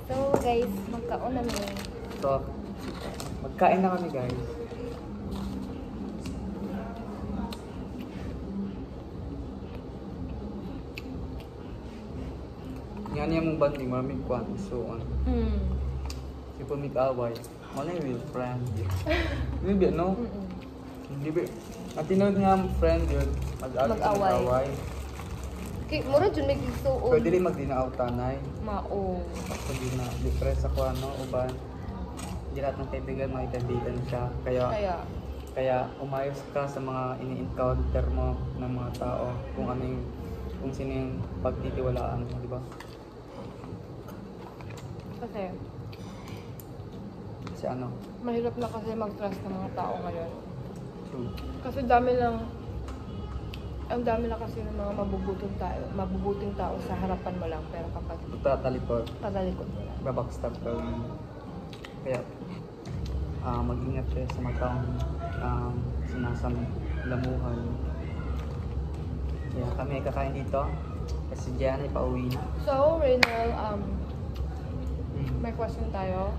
So guys, magkaon na mi. So, magkain na kami guys. Yan yung mong banding, maraming kwan, isuon. Si po mag-away, wala yung real friend. Hindi ba, no? Hindi ba, ang tinawag nga friend yun, mag-away. Okay, mura dyan may gisuon. Pwede rin magdinaaw tanay. Mao. Pwede na, depress ako ano, uban. Hindi lahat ng kaibigan, mga kaibigan siya. Kaya umayos ka sa mga ini-encounter mo ng mga tao. Kung sino yung pagtitiwalaan mo, di ba? Kasi ano? Mahirap na kasi mag-trust ng mga tao ngayon. True. Kasi ang dami na kasi ng mga mabubuting tao sa harapan mo lang, pero kapag Tatalikod. mo lang. Babackstab ka lang. Kaya, mag-ingat kayo sa mga taong sinasalamuhan. Kaya kami ay kakain dito. Kasi Gian ay pauwi na. So, Reynel, may question tayo.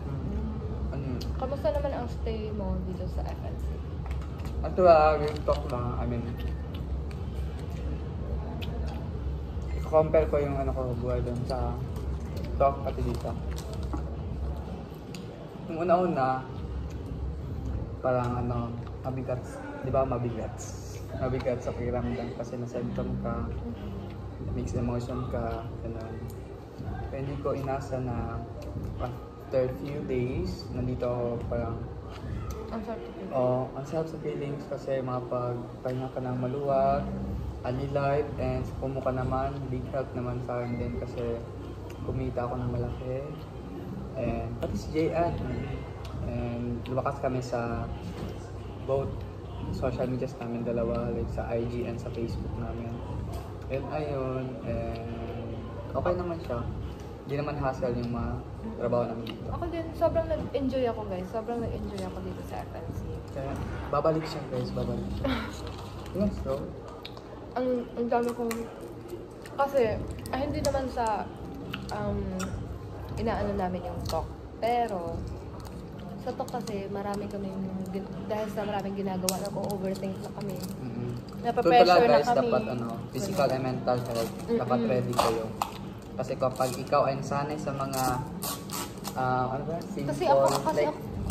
Ano yun? Kamusta naman ang stay mo dito sa FNC? Ito real talk lang. I mean, compare ko yung buhay doon sa talk pati dito. Yung una-una, parang mabigat. Di ba mabigat? Mabigat sa pakiramdam kasi na-symptom ka, mixed emotion ka, gano'n. Pero hindi ko inasa na after few days, nandito ako parang ang sarap sa feelings kasi makapagpahinga ka ng maluwag, alive, and sa pumo ka naman, big help naman sa akin din kasi kumita ako ng malaki. And pati si Jayan. And lumakas kami sa both social medias namin dalawa, like sa IG and sa Facebook namin. And ayun, and okay naman siya. Hindi naman hassle yung mga trabaho namin dito. Ako din, sobrang nag-enjoy ako guys. Sobrang nag-enjoy ako dito sa FNC. Kaya babalik siya guys, babalik siya. Yes, bro. Ang dami kong... Kasi, hindi naman sa inaano namin yung talk. Pero, sa talk kasi, dahil sa maraming ginagawa, nako-overthink na kami. Napapressure na guys, kami. dapat physical and mental health. Dapat ready kayo. Kasi kapag ikaw ay nasanay sa mga, simple, kasi ako,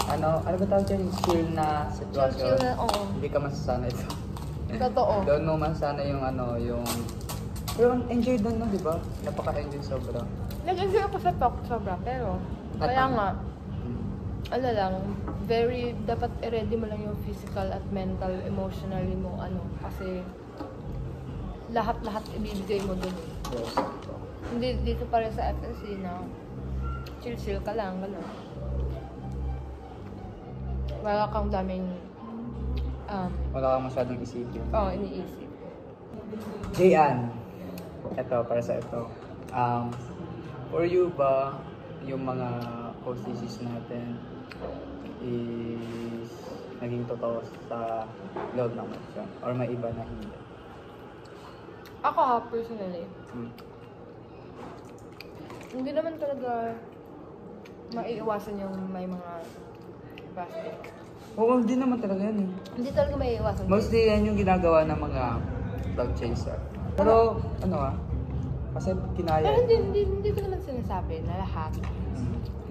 ano ba tawag dyan? Chill na sitwasyon. Chill na, oo. Hindi ka masasanay ito. Totoo. Doon mo masanay yung pero enjoy doon, no, di ba? Napaka-enjoy sobra. Nag-enjoy ako sa talk sobra, pero kaya nga, dapat i-ready mo lang yung physical at mental, emotionally mo, kasi lahat ibibigay mo dun. Yes. Hindi dito pa rin sa FNC na chill ka lang, gano'n. Wala kang daming wala kang masyadong isipin. Iniisip. Jayan, ito, para sa ito. For you ba, yung mga post-thesis natin is naging totoo sa loob ng mansyon? Or may iba na hindi? Ako personally, hindi naman talaga maiiwasan yung may mga plastic. Oo, hindi naman talaga yan eh. Hindi talaga maiiwasan. Mostly yan yung ginagawa ng mga cloud chaser. Pero, kasi kinaya. Pero hindi ko naman sinasabi na lahat.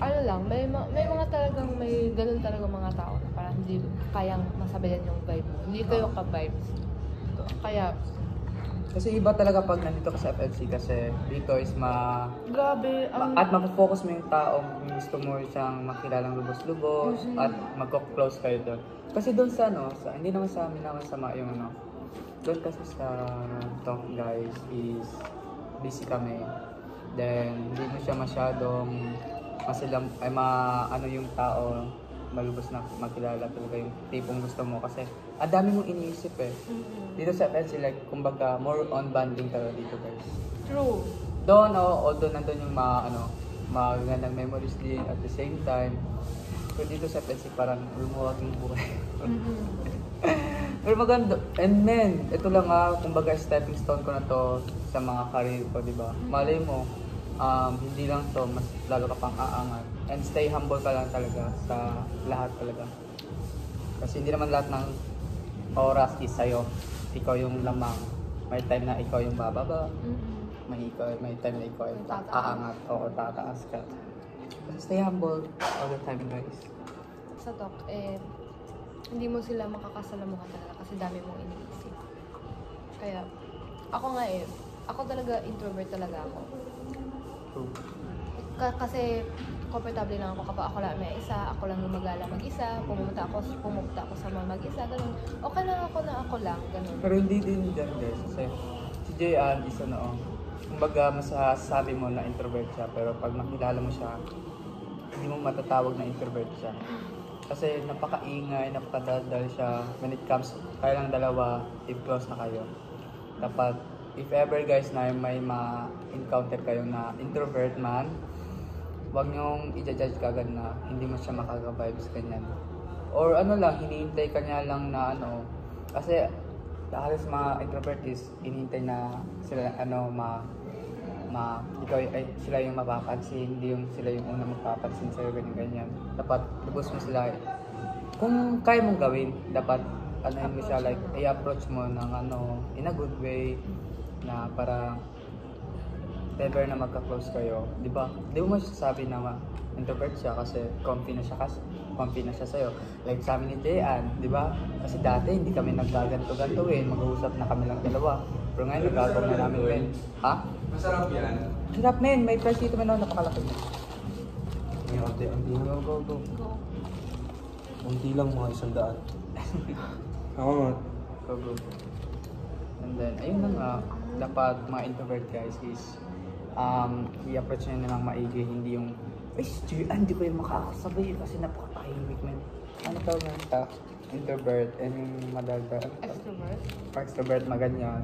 May mga talagang, may ganun talaga mga tao na parang hindi kayang masabayan yung vibe mo. Hindi kayo ka-vibes. Kaya, kasi iba talaga pag nandito ka sa FNC kasi dito is grabe, at mapofocus mo yung tao kung gusto mo siyang makilalang lubos-lubos at magko-close kayo doon. Kasi doon sa hindi naman sa amin naman sama yung doon kasi sa talk guys is busy kami. Then hindi mo siya masyadong yung tao malubos na makilala talaga yung tipong gusto mo kasi ang dami mong iniisip eh. Dito sa FNC, like, kumbaga, more on bonding talaga dito guys. True. Doon, although nandun yung magandang memories din at the same time, pero dito sa FNC parang lumuwag yung buhay. Pero maganda, and men, ito lang kumbaga stepping stone ko na to sa mga career ko, di ba? Malay mo, hindi lang to, mas lalo ka pang aangat. And stay humble ka lang talaga sa lahat talaga. Kasi hindi naman lahat ng oras is sa'yo. Ikaw yung lamang. May time na ikaw yung bababa. May time na ikaw yung aangat o tataas ka. Kasi stay humble all the time, guys. Sa talk, hindi mo sila makakasalamuhan talaga kasi dami mong iniisip. Kaya, ako nga ako talaga introvert talaga ako. True. Kasi komportable lang ako kapag ako lang may isa, ako lang yung mag-gala mag-isa, pumunta ako sa mga mag-isa, ganun. Okay lang ako lang, ganun. Pero hindi din dyan, guys. Kasi si Jayan is kumbaga masasabi mo na introvert siya, pero pag nakilala mo siya, hindi mo matatawag na introvert siya. Kasi napakaingay, napakadaldal siya. When it comes, kayo lang dalawa, if close na kayo. Dapat, if ever guys na may ma-encounter kayo na introvert man, huwag niyong i-judge kagad na hindi mo siya makaka-vibes ganyan. Or hinihintay ka niya lang na kasi halos mga introvert is hinihintay na sila sila yung mapapansin, hindi yung sila yung una mapapansin sa'yo, ganyan. Dapat lubos mo sila. Kung kaya mong gawin, dapat mo siya, like, i-approach mo ng in a good way, na para never na magka-close kayo, di ba? Di mo masasabi na introvert siya kasi comfy na siya sa'yo. Like sa amin ni Jayan, di ba? Kasi dati hindi kami naggaganto-ganto mag-uusap na kami lang dalawa. Pero ngayon nagagawa na namin, men. Ha? Masarap yan. Sarap, men. May price dito, men. Napakalaki. Unti. Go. Unti lang, mga 100. Ako nga. Go. And then, ayun na nga. Dapat mga introvert guys is i-approach nyo na lang maigi. Hindi yung, hindi ko yung makakasabay kasi napakatahimik, men. Ano tawag na introvert and yung madaldal. Extrovert? Extrovert, maganyan.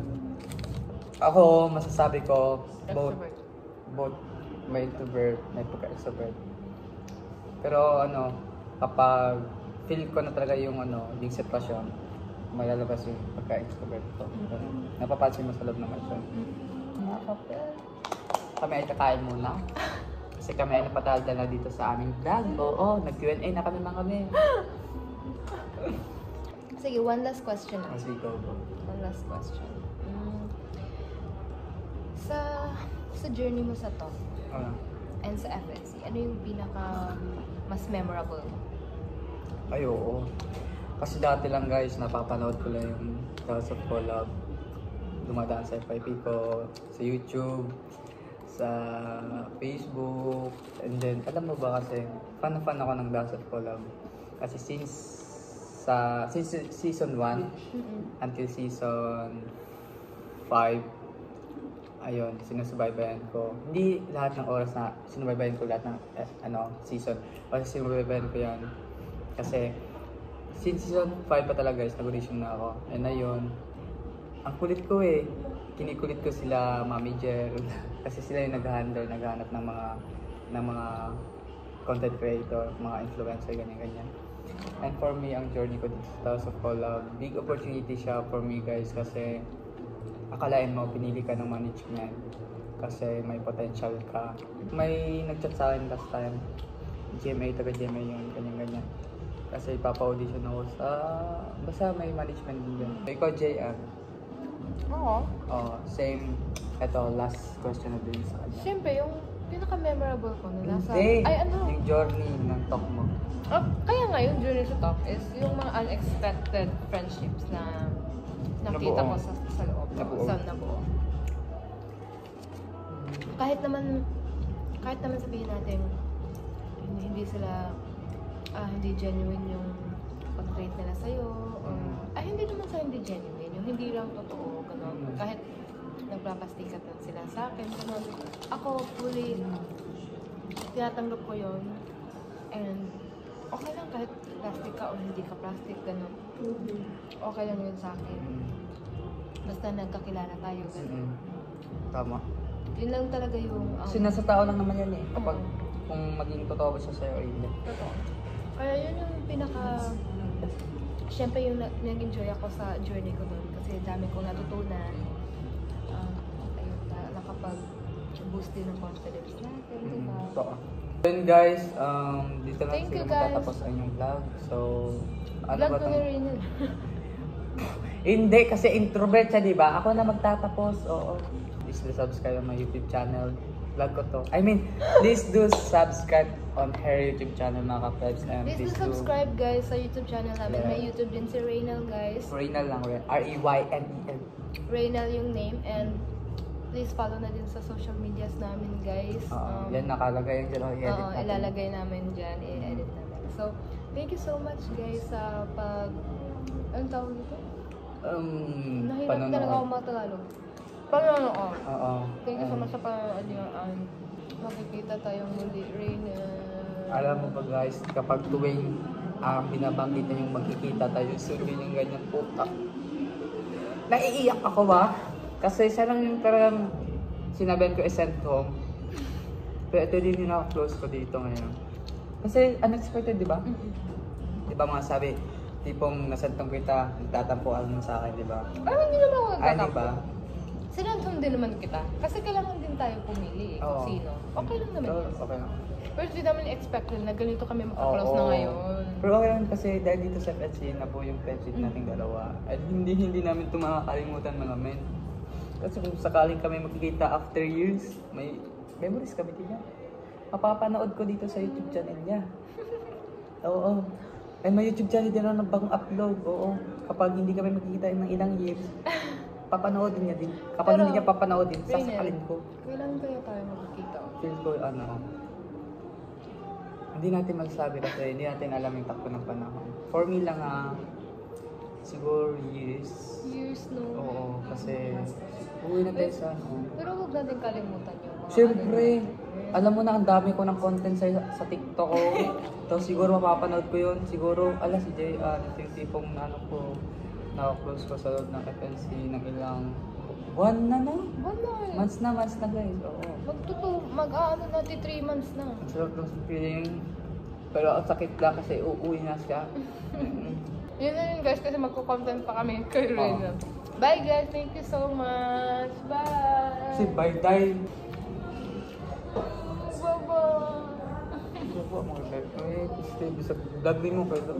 Ako, masasabi ko, both may introvert, may pagka-extrovert. Pero kapag feel ko na talaga yung yung sitwasyon, malalabas yung pagka-extrovert ko. Napapansin mo sa loob ng mansion. Kami ay kakain muna. Kasi kami ay napadaldal na dito sa aming vlog. Oo, nag-Q&A na kami. Sige, one last question. Kasi go. One last question. Sa journey mo sa talk and sa FNC, ano yung pinaka mas memorable? Ay, oo. Kasi dati lang guys, napapanood ko lang yung House of Collab. Dumadaan sa FYP ko, sa YouTube, sa Facebook, and then, alam mo ba kasi, fan ako ng House of Collab. Kasi since season 1 until season 5, ayun, sinusubaybayan ko. Hindi lahat ng oras na sinubaybayan ko lahat ng season. Kasi sinubaybayan ko yan. Kasi since season 5 pa talaga guys, nag-audition na ako. And ayun, ang kulit ko kinikulit ko sila Mami Jer. Kasi sila yung naghahanap ng mga content creator, mga influencer, ganyan. And for me, ang journey ko dito sa House of Collab, big opportunity siya for me guys kasi akalain mo, pinili ka ng management kasi may potential ka. May nag-chat sa akin last time, taga GMA yun, ganyan. Kasi ipapa-audition ako sa, basta may management din dyan. Ikaw, Jayan. Oo. Same, eto, last question na din sa kanya. Siyempre, yung pinaka-memorable ko na nasa... Hindi, yung journey ng talk mo. Kaya nga yung journey sa talk is yung mga unexpected friendships na nakita ko sa loob. Nabuo. Kahit naman sabihin natin hindi sila hindi genuine yung pag-treat nila sa'yo or hindi naman sa hindi genuine, yung hindi lang totoo, gano'n. Kahit nagpapastikat lang sila sa akin, gano'n. Ako fully tinatanggap ko yun and okay lang kahit plastic ka o hindi ka plastic, gano'n. Okay lang yun sa akin. Basta nagkakilala tayo, gano'n. Tama. Yun lang talaga yung... Kasi nasa tao lang naman yan kapag kung maging totoo ba siya sa'yo o hindi. Totoo. Kaya yun yung Siyempre yung nag-enjoy ako sa journey ko doon kasi dami kong natutunan. Ayun, nakapag boost din ng confidence natin, di ba? Ito. Then guys, dito na Thank you, siguro guys. matatapos ang inyong vlog. So, ano Vlog ba ko to? ni Raynel. Hindi, kasi introvert siya, di ba? Ako na magtatapos. Oo. Please do subscribe on my YouTube channel. Vlog ko to. I mean, please do subscribe on her YouTube channel, mga ka-plebs. And Please do subscribe guys sa YouTube channel namin. Yeah. May YouTube din si Raynel guys. Reynel lang, R-E-Y-N-E-L. Raynel yung name and please follow na din sa social medias namin guys. Yan, nakalagay yung dyan. I-edit Oo, natin. ilalagay namin dyan. I-edit namin. So, thank you so much guys sa anong tawag dito? Nahirap talaga ako mag-Tagalog. Panonood. Oo. Thank you so much sa panonood nyo. Makikita tayong muli, Raynel. Alam mo ba guys, kapag tuwing binabanggit na yung magkikita tayo soon, yun yung ganyan putak. Naiiyak ako ba? Kasi siya lang yung talagang sinabihan ko i-send home. Pero ito din yung close ko dito ngayon. Kasi unexpected, di ba? Di ba mga sabi, tipong nasentong kita, nagtatampuan mo sa akin, di ba? Ay, hindi naman ako Ay, di nagtatampo. ba? Sinantong din naman kita. Kasi kailangan din tayo pumili kung Oo. sino. Okay lang naman So, yun. okay lang. Pero hindi namin expected na ganito kami makaklose na Oo. ngayon. Pero okay lang kasi dahil dito sa friendship na po yung friendship nating dalawa. At hindi namin ito makakalimutan mga men. Kasi kung sakaling kami magkikita after years, may memories kami din niya. Mapapanood ko dito sa YouTube channel niya. Oo. And may YouTube channel din na bagong upload. Oo. Kapag hindi kami magkikita ng ilang years, papanoodin niya din. Kapag Pero, hindi niya papanoodin, Raynel, sasakalin ko. kailan kaya tayo magkikita? Feel ko hindi natin magsabi kasi hindi natin alam yung takbo ng panahon. For me lang siguro years. Years, no? Oo, kasi uwi na tayo sa Pero huwag natin kalimutan yung mga Siyempre, ano. alam mo na ang dami ko ng content sa TikTok ko. Tapos siguro mapapanood ko yun. Siguro, si Jay, yung tipong nakaklose ko sa loob ng FNC ng ilang buwan na. Wala eh. Months na guys. Oo. Mag-ano natin 3 months na. Ang sarap ng feeling. Pero ang sakit lang kasi uuwi na siya. Yun na yun guys kasi magko-content pa kami kay Raynel. Bye guys, thank you so much. Bye! Kasi by time. Bye-bye! Ano po mga life? Ay, gusto sa vlog din mo kayo.